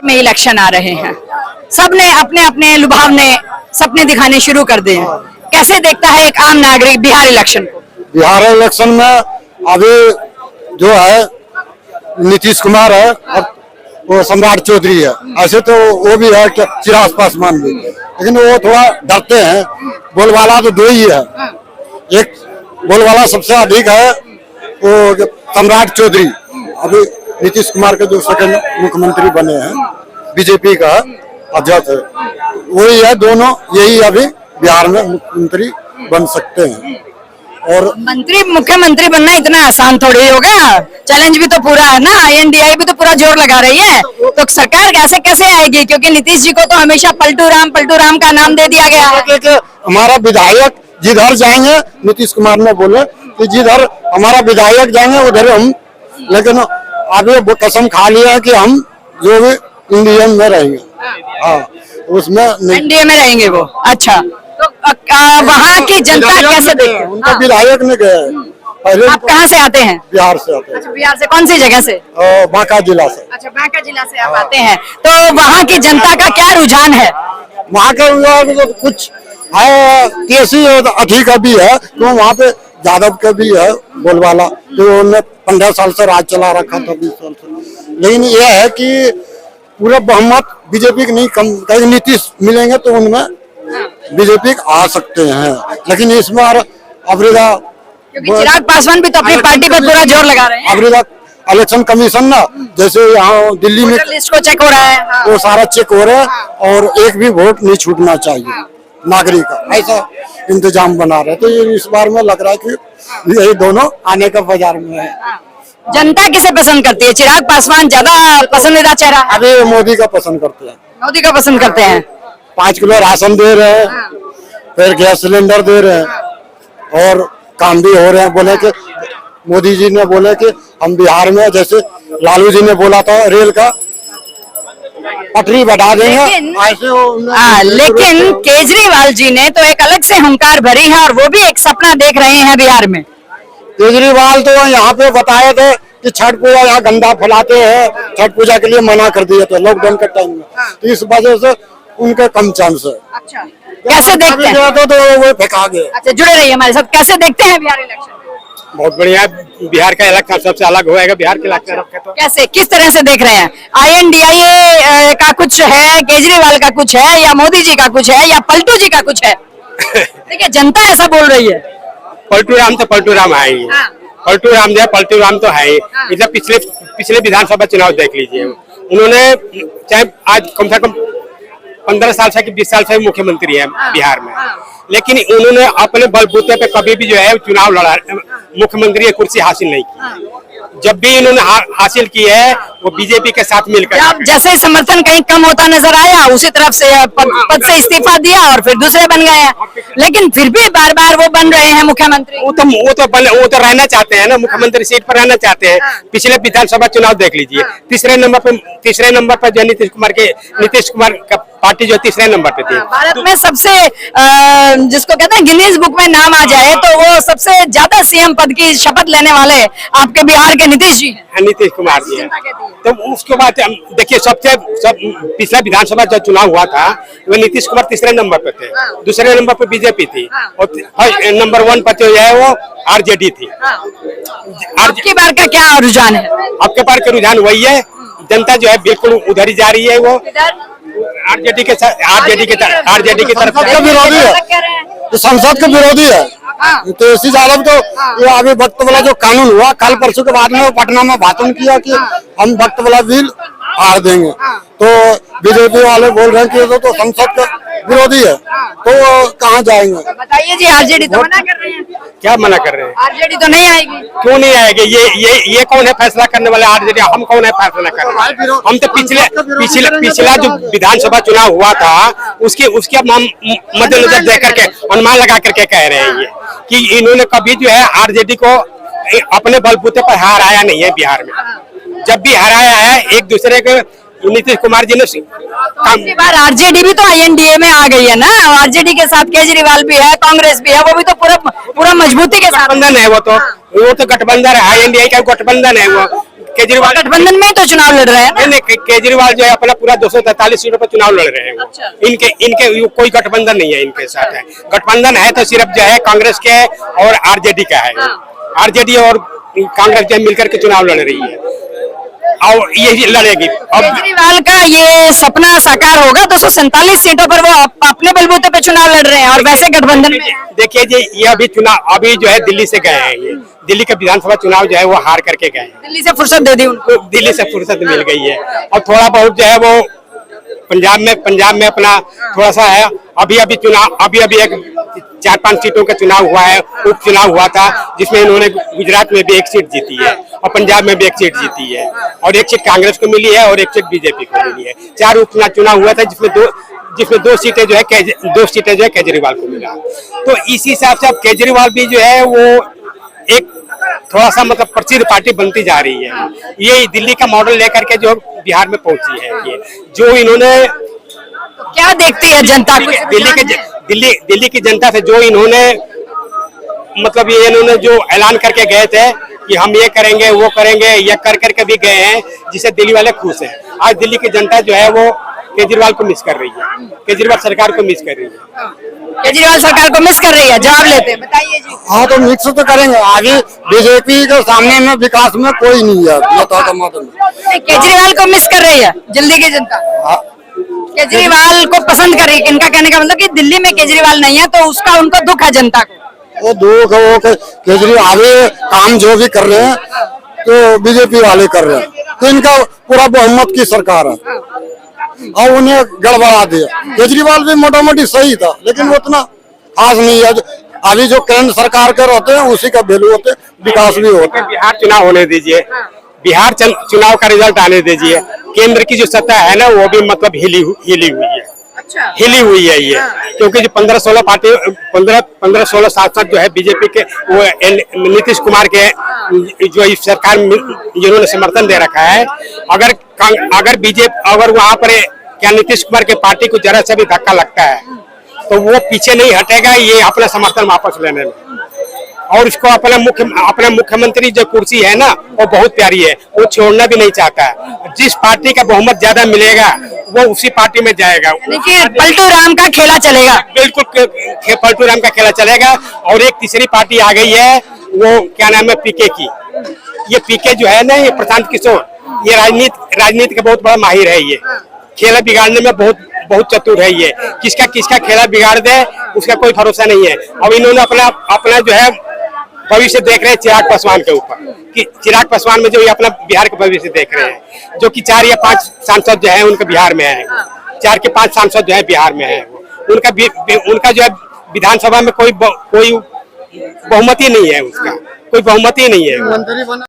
में इलेक्शन आ रहे हैं, सबने अपने अपने लुभावने सपने दिखाने शुरू कर दिए हैं। कैसे देखता है एक आम नागरिक बिहार इलेक्शन को? बिहार इलेक्शन में अभी जो है नीतीश कुमार है और वो सम्राट चौधरी है। ऐसे तो वो भी है कि चिराग पासवान भी, लेकिन वो थोड़ा डरते हैं। बोलबाला तो दो ही है, एक बोलबाला सबसे अधिक है वो सम्राट चौधरी, अभी नीतीश कुमार के जो सेकंड मुख्यमंत्री बने हैं, बीजेपी का अध्यक्ष है, वही है। दोनों यही अभी बिहार में मुख्यमंत्री बन सकते हैं। और मुख्यमंत्री बनना इतना आसान थोड़ी होगा, चैलेंज भी तो पूरा है ना। INDI भी तो पूरा जोर लगा रही है, तो सरकार कैसे कैसे आएगी? क्योंकि नीतीश जी को तो हमेशा पलटू राम का नाम दे दिया गया है। हमारा विधायक जिधर जाएंगे, नीतीश कुमार ने बोले कि जिधर हमारा विधायक जाएंगे उधर हम, लेकिन अभी वो कसम खा लिया है कि हम जो भी इंडियन में रहेंगे। हाँ, उसमें NDA में रहेंगे वो। अच्छा, तो वहाँ की जनता कैसे देखते हैं? उनका विधायक ने गए पहले। आप कहाँ से आते हैं? बिहार से आते हैं। अच्छा, बिहार से कौन सी जगह से? बांका जिला से। अच्छा, बांका जिला से आप आते हैं, तो वहाँ की जनता का क्या रुझान है? वहाँ के कुछ है, केसी अधिक भी है, तो वहाँ पे यादव का भी है बोलबाला, जो उन्होंने 15 साल से राज चला रखा था, 20 साल से। लेकिन यह है कि पूरा बहुमत बीजेपी की नहीं, कम कहीं नीतीश मिलेंगे तो उनमें बीजेपी आ सकते हैं। लेकिन इस बार अबरीदा, क्योंकि चिराग पासवान भी तो अपनी पार्टी पर पूरा जोर लगा रहे हैं। अबरीदा इलेक्शन कमीशन ना, जैसे यहाँ दिल्ली में लिस्ट को चेक हो रहा है, हाँ। वो सारा चेक हो रहा है और एक भी वोट नहीं छूटना चाहिए नागरिक का, ऐसा इंतजाम बना रहे। तो ये इस बार में लग रहा है कि यही दोनों आने का बाजार में है। जनता किसे पसंद करती है? चिराग पासवान ज्यादा पसंदीदा चेहरा? अभी मोदी का पसंद करते हैं। मोदी का पसंद करते हैं। 5 किलो राशन दे रहे हैं, फिर गैस सिलेंडर दे रहे हैं और काम भी हो रहे हैं। बोले कि मोदी जी ने बोले कि हम बिहार में, जैसे लालू जी ने बोला था रेल का पटरी बढ़ा देंगे, लेकिन केजरीवाल जी ने तो एक अलग से हुंकार भरी है और वो भी एक सपना देख रहे हैं बिहार में। केजरीवाल तो यहाँ पे बताए थे कि छठ पूजा यहाँ गंदा फैलाते हैं, छठ पूजा के लिए मना कर दिए थे लॉकडाउन के टाइम में, तो इस वजह से उनके कम चांस है। अच्छा, कैसे देखते हैं? तो वो फेंका गए। अच्छा, जुड़े रहिए हमारे साथ। कैसे देखते हैं बिहार इलेक्शन? बहुत बढ़िया, बिहार का इलेक्शन सबसे अलग होएगा बिहार के इलेक्शन। तो कैसे, किस तरह से देख रहे हैं? INDI का कुछ है, केजरीवाल का कुछ है, या मोदी जी का कुछ है, या पलटू जी का कुछ है? देखिए, जनता ऐसा बोल रही है। पलटू राम तो पलटू राम है ही, पलटू राम जो है पलटू राम तो है ही। इधर पिछले विधानसभा चुनाव देख लीजिए, उन्होंने चाहे आज कम से कम 15 साल से 20 साल से मुख्यमंत्री है बिहार में, लेकिन उन्होंने अपने बलबूते पे कभी भी जो है चुनाव लड़ा, मुख्यमंत्री की कुर्सी हासिल नहीं की। जब भी इन्होंने हासिल की है वो बीजेपी के साथ मिलकर। जैसे समर्थन कहीं कम होता नजर आया, उसी तरफ से पद से इस्तीफा दिया और फिर दूसरे बन गए हैं, लेकिन फिर भी बार बार वो बन रहे हैं मुख्यमंत्री। वो तो रहना चाहते हैं ना, मुख्यमंत्री सीट पर रहना चाहते हैं। पिछले विधानसभा चुनाव देख लीजिए, तीसरे नंबर पर जो नीतीश कुमार का पार्टी जो तीसरे नंबर पे थी। भारत में सबसे जिसको कहते हैं गिनीज बुक में नाम आ जाए तो वो सबसे ज्यादा CM पद की शपथ लेने वाले आपके बिहार के नीतीश जी हैं। नीतीश कुमार जी हैं। तो उसके बाद देखिए, पिछला विधानसभा जो चुनाव हुआ था वो नीतीश कुमार तीसरे नंबर पे थे, दूसरे नंबर पे बीजेपी थी और नंबर 1 पर जो है वो RJD थी। आपकी बार का क्या रुझान है? आपके बार का रुझान वही है, जनता जो है बिल्कुल उधर ही जा रही है, वो RJD की तरफ विरोधी है, संसद के विरोधी है। तेजस्वी यादव तो ये अभी वक्त वाला जो कानून हुआ कल परसों के बाद में वो पटना में भाषण किया कि हम वक्त वाला बिल हार देंगे, तो बीजेपी वाले बोल रहे हैं कि तो संसद का विरोधी है, तो कहाँ जाएंगे? बताइए जी, RJD तो मना कर रहे हैं। क्या मना कर रहे हैं? RJD तो नहीं आएगी। क्यों नहीं आएगी? ये कौन है फैसला करने वाले? RJD हम कौन है फैसला करने वाले? हम तो पिछला जो विधानसभा चुनाव हुआ था उसके मद्देनजर देख करके अनुमान लगा करके कह रहे हैं ये कि इन्होंने कभी जो है RJD को अपने बलबूते पर हराया नहीं है बिहार में। जब भी हराया है एक दूसरे के नीतीश कुमार जी ने। बार RJD भी तो INDA में आ गई है ना, RJD के साथ केजरीवाल भी है, कांग्रेस भी है, वो भी तो पूरा मजबूती के साथ गठबंधन है। वो तो गठबंधन है, INDA का गठबंधन है। वो केजरीवाल गठबंधन में ही तो चुनाव लड़ रहे हैं ना। नहीं, केजरीवाल जो है अपना पूरा 243 सीटों पर चुनाव लड़ रहे हैं वो। अच्छा। इनके कोई गठबंधन नहीं है इनके साथ है। गठबंधन है तो सिर्फ जो है कांग्रेस के और आरजेडी का है। आरजेडी और कांग्रेस जो मिलकर के चुनाव लड़ रही है और यही लड़ेगी। अब केजरीवाल का ये सपना साकार होगा, 247 सीटों पर वो अपने बलबूते पे चुनाव लड़ रहे हैं और वैसे गठबंधन में। देखिए जी, ये अभी चुनाव अभी जो है दिल्ली से गए हैं। ये दिल्ली के विधानसभा चुनाव जो है वो हार करके गए हैं। दिल्ली से फुर्सत दे दी उनको। तो दिल्ली से फुर्सत मिल गई है और थोड़ा बहुत जो है वो पंजाब में अपना थोड़ा सा है। अभी एक 4-5 सीटों का चुनाव हुआ है, उपचुनाव हुआ था, जिसमें इन्होंने गुजरात में भी एक सीट जीती है और पंजाब में भी एक सीट जीती है और एक सीट कांग्रेस को मिली है और एक सीट बीजेपी को मिली है। 4 उपचुनाव हुआ था जिसमें 2 सीटें जो है केजरीवाल को मिला। तो इसी हिसाब से अब केजरीवाल भी जो है वो एक थोड़ा सा मतलब प्रसिद्ध पार्टी बनती जा रही है। ये दिल्ली का मॉडल लेकर के जो बिहार में पहुंची है, ये जो इन्होंने क्या देखती है जनता को? दिल्ली की जनता से जो इन्होंने मतलब ये इन्होंने जो ऐलान करके गए थे कि हम ये करेंगे वो करेंगे, ये कर करके भी गए हैं, जिससे दिल्ली वाले खुश हैं। आज दिल्ली की जनता जो है वो केजरीवाल को मिस कर रही है, केजरीवाल सरकार को मिस कर रही है। केजरीवाल सरकार को मिस कर रही है, जवाब लेते हैं, बताइए जी। हाँ तो मिक्स तो करेंगे। आगे बीजेपी के सामने में विकास में कोई नहीं है। केजरीवाल को मिस कर रही है दिल्ली की जनता, केजरीवाल को पसंद कर रही है। इनका कहने का मतलब कि दिल्ली में केजरीवाल नहीं है तो उसका उनको दुख है जनता को। वो दुख वो केजरीवाल आगे काम जो भी कर रहे हैं तो बीजेपी वाले कर रहे हैं, तो इनका पूरा बहुमत की सरकार है और उन्हें गड़बड़ा दिया। केजरीवाल भी मोटा मोटी सही था लेकिन उतना खास नहीं है। अभी जो केंद्र सरकार के रहते हैं उसी का वैल्यू होते, विकास भी होता है। बिहार चुनाव होने दीजिए, बिहार चुनाव का रिजल्ट आने दीजिए। केंद्र की जो सत्ता है ना वो भी मतलब हिली हुई है। अच्छा। हिली हुई है ये, क्योंकि जो 15-16 सांसद जो है बीजेपी के वो नीतीश कुमार के जो इस सरकार में जिन्होंने समर्थन दे रखा है, अगर वहाँ पर क्या नीतीश कुमार के पार्टी को जरा सा भी धक्का लगता है तो वो पीछे नहीं हटेगा ये अपना समर्थन वापस लेने में। और इसको अपना मुख्यमंत्री जो कुर्सी है ना वो बहुत प्यारी है, वो छोड़ना भी नहीं चाहता है। जिस पार्टी का बहुमत ज्यादा मिलेगा वो उसी पार्टी में जाएगा। पलटू राम का खेला चलेगा। बिल्कुल पलटू राम का खेला चलेगा। और एक तीसरी पार्टी आ गई है, वो क्या नाम है, पीके की। ये पीके जो है ना, ये प्रशांत किशोर, ये राजनीति का बहुत बड़ा माहिर है। ये खेला बिगाड़ने में बहुत चतुर है। ये किसका खेला बिगाड़ दे उसका कोई भरोसा नहीं है। अब इन्होंने अपना जो है भविष्य देख रहे हैं चिराग पासवान के ऊपर, कि चिराग पासवान में जो ये अपना बिहार का भविष्य देख रहे हैं, जो कि 4 या 5 सांसद जो है उनके बिहार में है। 4 के 5 सांसद जो है बिहार में है। उनका जो है विधानसभा में कोई बहुमत ही नहीं है, उसका कोई बहुमत ही नहीं है।